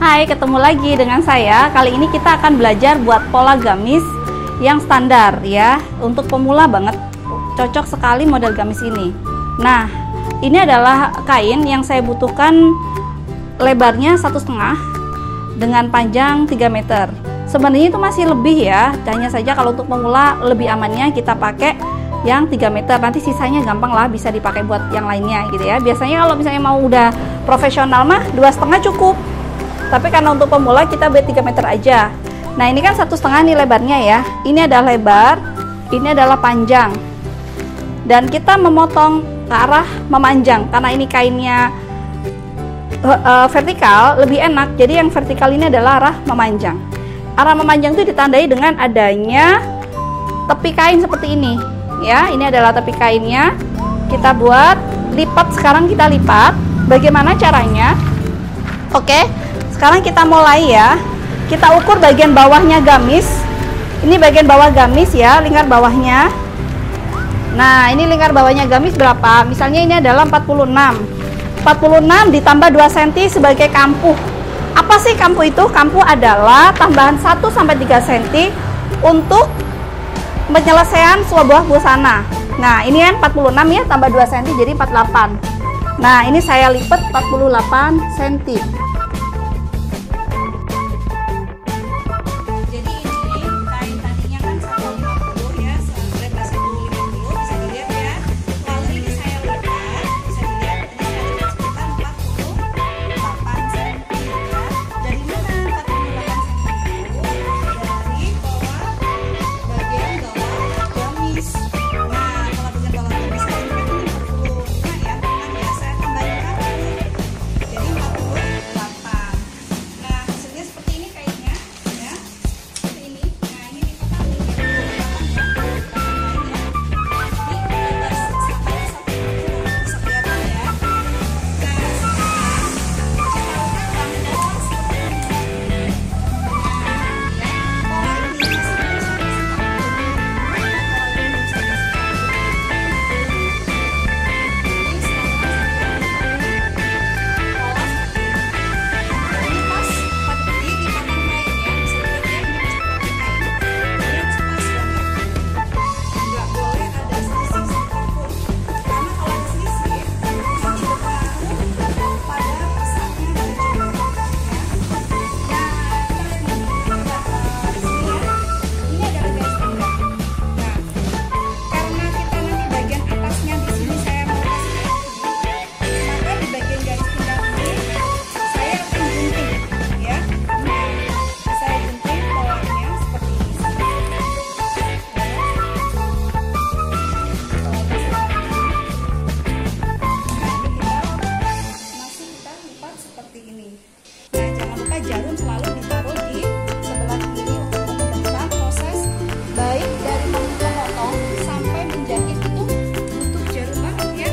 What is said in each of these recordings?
Hai, ketemu lagi dengan saya. Kali ini kita akan belajar buat pola gamis yang standar ya. Untuk pemula banget, cocok sekali model gamis ini. Nah, ini adalah kain yang saya butuhkan lebarnya 1,5 dengan panjang 3 meter. Sebenarnya itu masih lebih ya. Hanya saja kalau untuk pemula lebih amannya kita pakai yang 3 meter. Nanti sisanya gampang lah, bisa dipakai buat yang lainnya gitu ya. Biasanya kalau misalnya mau udah profesional mah 2,5 cukup. Tapi karena untuk pemula kita beli 3 meter aja. Nah, ini kan 1,5 nih lebarnya ya. Ini adalah lebar, ini adalah panjang. Dan kita memotong ke arah memanjang karena ini kainnya vertikal, lebih enak. Jadi yang vertikal ini adalah arah memanjang. Arah memanjang itu ditandai dengan adanya tepi kain seperti ini. Ya, ini adalah tepi kainnya. Kita buat lipat, sekarang kita lipat. Bagaimana caranya? Oke. Sekarang kita mulai ya. Kita ukur bagian bawahnya gamis. Ini bagian bawah gamis ya, lingkar bawahnya. Nah, ini lingkar bawahnya gamis berapa? Misalnya ini adalah 46. 46 ditambah 2 cm sebagai kampuh. Apa sih kampuh itu? Kampuh adalah tambahan 1-3 cm untuk penyelesaian sebuah busana. Nah, ini kan 46 ya, tambah 2 cm jadi 48. Nah, ini saya lipat 48 cm. Jarum selalu ditaruh di sebelah kiri untuk memudahkan proses baik dari memotong sampai menjahit. Itu butuh jarum banget ya.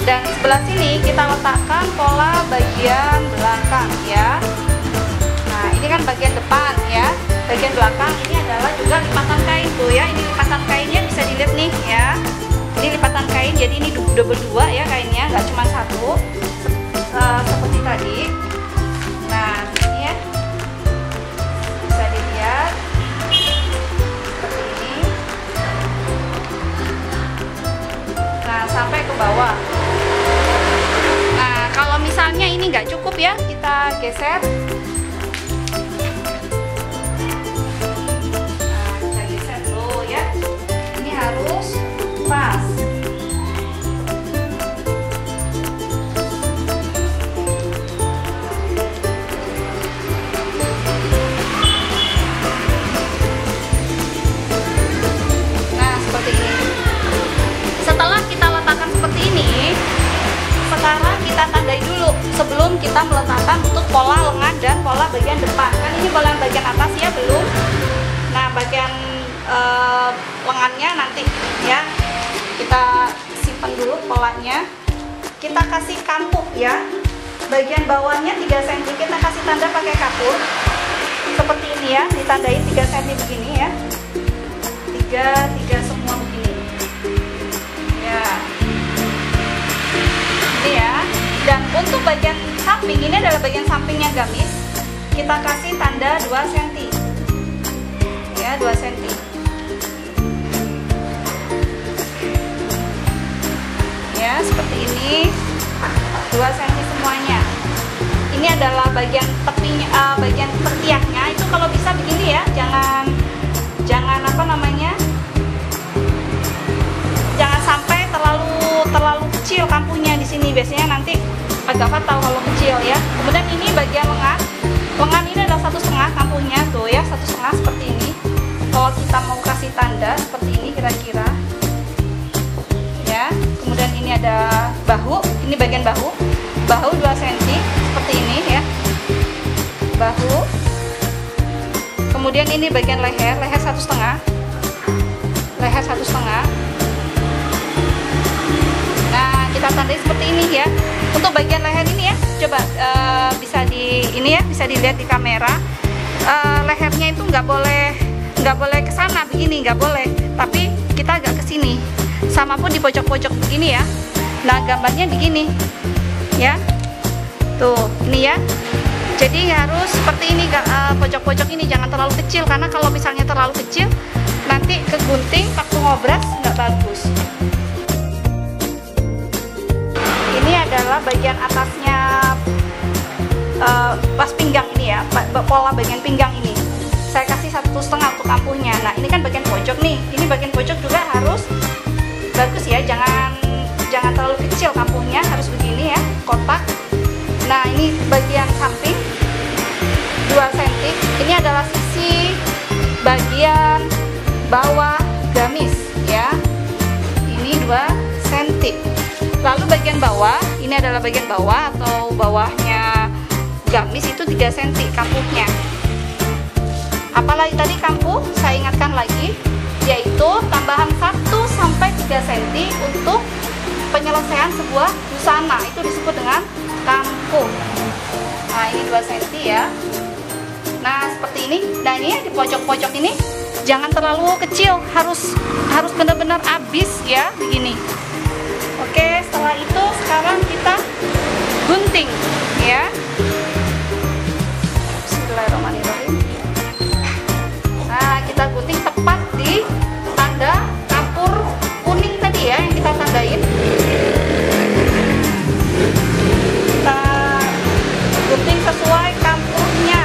Dan sebelah sini kita letakkan pola bagian belakang ya. Nah, ini kan bagian depan ya. Bagian belakang ini adalah juga lipatan kain tuh ya. Ini lipatan kainnya bisa dilihat nih ya. Ini lipatan kain, jadi ini double 2 ya kainnya, nggak cuma satu seperti tadi. Nah, ini ya bisa dilihat seperti ini. Nah, sampai ke bawah. Nah, kalau misalnya ini nggak cukup ya, kita geser. Nah, kita geser dulu ya. Ini harus pas. Nah, seperti ini. Setelah kita letakkan seperti ini, sekarang kita tandai dulu sebelum kita meletakkan untuk pola lengan dan pola bagian depan. Kan ini pola bagian atas ya, belum. Nah, bagian lengannya nanti ya kita simpan dulu polanya. Kita kasih kampuh ya, bagian bawahnya 3 cm kita kasih tanda pakai kapur seperti ini ya, ditandai 3 cm begini ya, 3 semua begini ya. Untuk bagian samping, ini adalah bagian sampingnya gamis. Kita kasih tanda 2 cm. Ya, 2 cm. Ya, seperti ini. 2 cm semuanya. Ini adalah bagian tepinya, bagian ketiaknya. Itu kalau bisa begini ya, jangan apa namanya? Jangan sampai terlalu kecil kampuhnya di sini. Biasanya nanti agak fatal kalau kecil ya. Kemudian ini bagian lengan. Lengan ini adalah 1,5 kampuhnya tuh ya, 1,5 seperti ini. Kalau kita mau kasih tanda seperti ini kira-kira. Ya. Kemudian ini ada bahu. Ini bagian bahu. Bahu 2 cm seperti ini ya. Bahu. Kemudian ini bagian leher, leher 1,5. Leher 1,5. Nah, kita tandai seperti ini ya. Untuk bagian leher ini ya, coba bisa dilihat di kamera. Lehernya itu nggak boleh ke sana begini, nggak boleh. Tapi kita agak ke sini. Sama pun di pojok-pojok begini ya. Nah, gambarnya begini. Ya. Tuh, ini ya. Jadi harus seperti ini, pojok-pojok ini jangan terlalu kecil, karena kalau misalnya terlalu kecil nanti kegunting waktu ngobras nggak bagus. Ini adalah bagian atasnya pas pinggang ini ya, pola bagian pinggang ini. Saya kasih 1,5 untuk kampuhnya. Nah, ini kan bagian pojok nih. Ini bagian pojok juga harus bagus ya, jangan terlalu kecil kampuhnya, harus begini ya, kotak. Nah, ini bagian samping 2 cm. Ini adalah sisi bagian bawah gamis ya. Ini 2 cm. Lalu bagian bawah, ini adalah bagian bawah atau bawahnya gamis itu 3 cm kampuhnya. Apalagi tadi kampuh, saya ingatkan lagi, yaitu tambahan 1-3 cm untuk penyelesaian sebuah busana. Itu disebut dengan kampuh. Nah, ini 2 cm ya. Nah, seperti ini. Nah, ini di pojok-pojok ini jangan terlalu kecil, harus benar-benar habis ya, begini. Oke, setelah itu sekarang kita gunting ya. Bismillahirrahmanirrahim. Nah, kita gunting tepat di tanda kapur kuning tadi ya, yang kita tandain. Kita gunting sesuai kampurnya.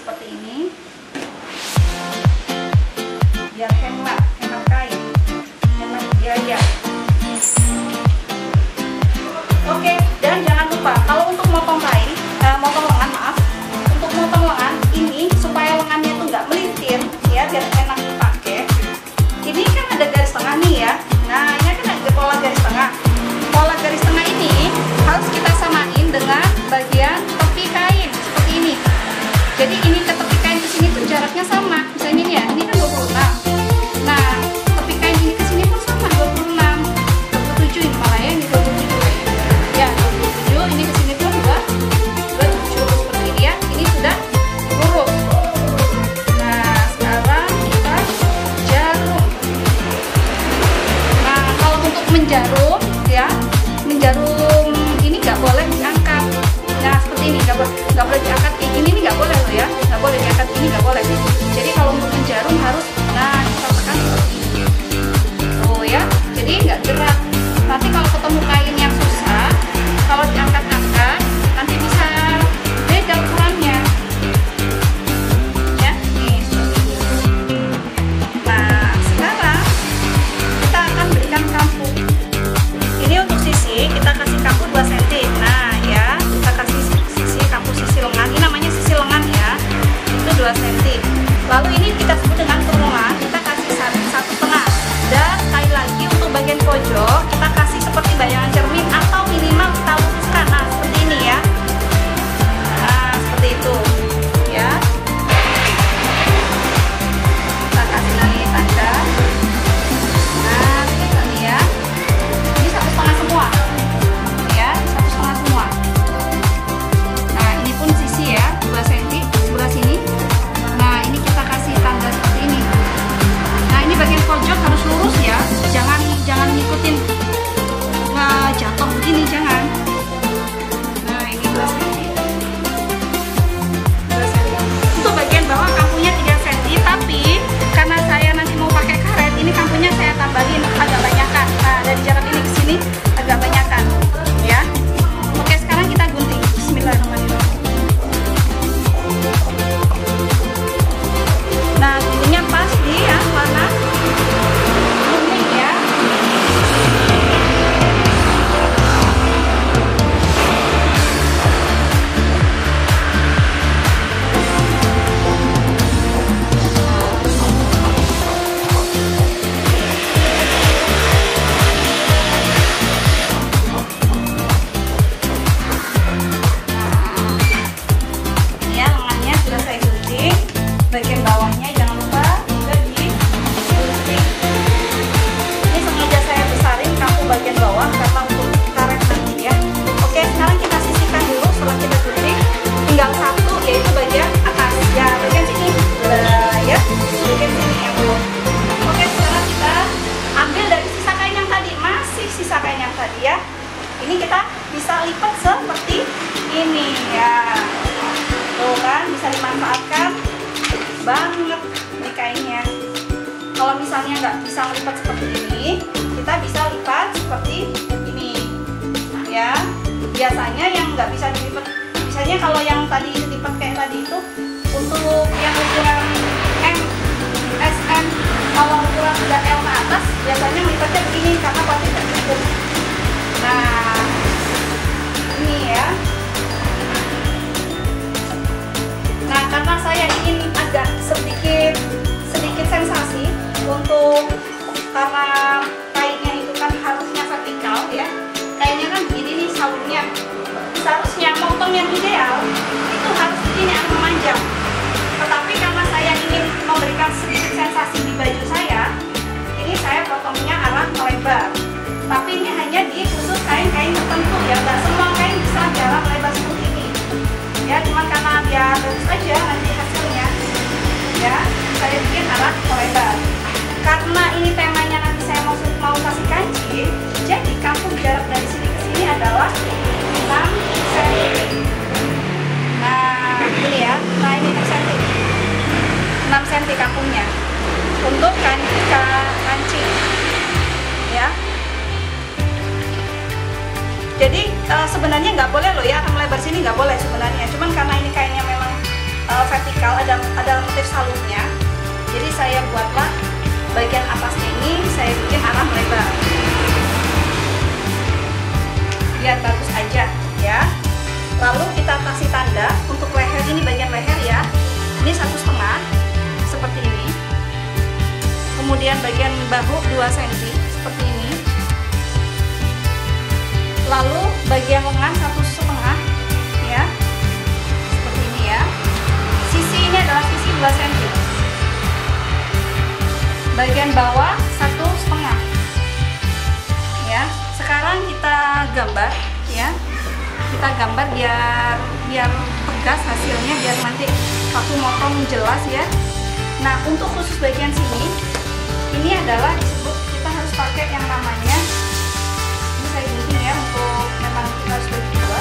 seperti ini biar hemat kain, hemat biaya. Oke, dan jangan lupa kalau untuk motong kain, motong lengan, maaf, untuk motong lengan ini supaya lengannya itu nggak melintir ya, biar enak dipakai. Ini kan ada garis tengah nih ya. Nah, ini kan ada pola garis tengah. Pola garis tengah ini harus kita samain dengan bagian tepi kain seperti ini. Jadi ini ke tepi kain ke sini tuh jaraknya sama. Misalnya ini ya, ini kan 26. Nah, tepi kain ini ke sini pun sama 26. 27 ini malah ya, ini 27 ya. 27 ini ke sini pun 27 seperti ini ya. Ini sudah lurus. Nah, sekarang kita jarum. Nah, kalau untuk menjarum ya, menjarum ini nggak boleh diangkat. Nah, seperti ini nggak boleh diangkat kayak gini, nih nggak boleh loh ya, nggak boleh diangkat ini, nggak boleh. Jadi kalau untuk menjarum harus, nah kita tekan seperti ini, tuh ya. Jadi nggak gerak. Nanti kalau ketemu kain yang susah, kalau diangkat-angkat nanti bisa beda ukurannya. Ya, nih seperti ini. Nah, sekarang kita akan berikan kampu. Ini untuk sisi kita kasih kampu 2 cm. Nah ya, kita kasih sisi kampu sisi lengan. Ini namanya sisi lengan ya. Itu 2 cm. Lalu ini kita sebut dengan kurungan. Kita kasih 1,5. Dan sekali lagi untuk bagian pojok kita kasih seperti bayangan cermin atau minimal kita luruskan. Nah seperti ini ya. Nah seperti itu ya. Kita kasih lagi tanda. Nah ini ya. Ini 1,5 semua ya, 1,5 semua. Nah ini pun sisi ya, 2 cm sebelah sini. Nah ini kita kasih tanda seperti ini. Nah ini bagian pojok harus lurus ya, jangan ngikutin jatuh begini, jangan. Nah ini 2 cm, 2 cm. Untuk bagian bawah kampunya 3 cm, tapi karena saya nanti mau pakai karet, ini kampunya saya tambahin agak banyakan. Nah dari jarak ini ke sini agak banyakan ya. Oke, sekarang kita gunting. Bismillahirrahmanirrahim. Nah guntingnya pas di yang warna kuning ya. Bagian bawahnya jangan lupa juga digunting. Ini sengaja saya besarin kampu bagian bawah karena untuk karet nanti ya. Oke, sekarang kita sisihkan dulu. Setelah kita gunting tinggal satu, yaitu bagian atas ya, bagian sini ya, bagian sini yang belum. Oke, sekarang kita ambil dari sisa kain yang tadi, masih sisa kain yang tadi ya. Ini kita bisa lipat seperti ini ya. Tuh kan, bisa dimanfaatkan banget nih kainnya. Kalau misalnya nggak bisa lipat seperti ini, kita bisa lipat seperti ini ya. Biasanya yang nggak bisa dilipat, misalnya kalau yang tadi lipat kayak tadi itu untuk yang ukuran M, SM, kalau ukuran udah L ke atas biasanya lipatnya begini karena pasti tidak cukup. Nah ini ya. Nah karena saya ingin agak sedikit sensasi untuk, karena kainnya itu kan harusnya vertikal ya, kainnya kan begini nih saungnya. Seharusnya motong yang ideal itu harus begini, agak memanjang. Tetapi karena saya ingin memberikan sedikit sensasi di baju saya, ini saya potongnya arah melebar. Tapi ini hanya di khusus kain-kain tertentu ya, nggak semua kain bisa jarak lebar seperti ini ya, cuma karena biar bagus aja nanti hasilnya ya, saya bikin arah melebar. Karena ini temanya nanti saya mau kasih kancing, jadi kampu jarak dari sini ke sini adalah 6 cm. Nah ini ya, nah ini 6 cm, 6 cm kampunya untuk kancing ya. Jadi sebenarnya nggak boleh loh ya, akan melebar sini nggak boleh sebenarnya. Cuman karena ini kainnya memang vertikal, ada motif salurnya. Jadi saya buatlah bagian atasnya ini saya bikin arah lebar biar bagus aja ya. Lalu kita kasih tanda untuk leher ini, bagian leher ya, ini 1,5 seperti ini. Kemudian bagian bahu 2 cm seperti ini. Lalu bagian lengan 1,5 ya, seperti ini ya. Sisi ini adalah sisi 2 cm. Bagian bawah 1,5 ya. Sekarang kita gambar ya, kita gambar biar tegas hasilnya, biar nanti waktu motong jelas ya. Nah, untuk khusus bagian sini ini adalah disebut, kita harus pakai yang namanya, ini saya gunting ya, untuk memang kita harus bagi dua.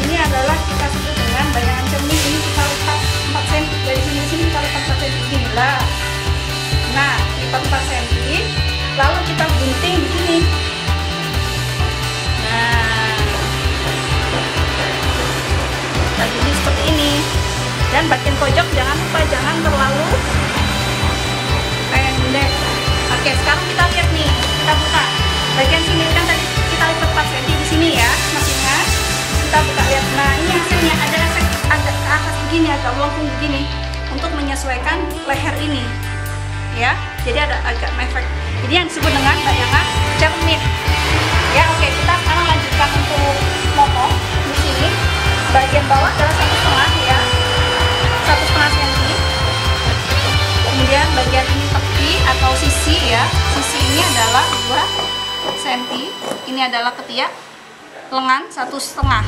Ini adalah kita sebut dengan bayangan cermin. Ini kita lipat 4 cm dari sini ke sini, kita lipat 4 cm begini lah. Nah, lipat 4 cm, lalu kita gunting begini. Nah, jadi seperti ini. Dan bagian pojok jangan lupa, jangan terlalu pendek. Oke, sekarang kita lihat nih, kita buka bagian sini kan tadi kita lipat 4 cm di sini ya, masih ingat? Kita buka lihat. Nah, ini hasilnya ada efek agak ke atas begini, agak melengkung begini untuk menyesuaikan leher ini. Ya, jadi ada agak mefek. Jadi yang disebut dengan bayangan cermin. Ya, oke, kita sekarang lanjutkan untuk motong di sini. Bagian bawah adalah 1,5 ya, 1,5 cm. Kemudian bagian ini tepi atau sisi ya, sisi ini adalah 2 cm. Ini adalah ketiak, lengan 1,5.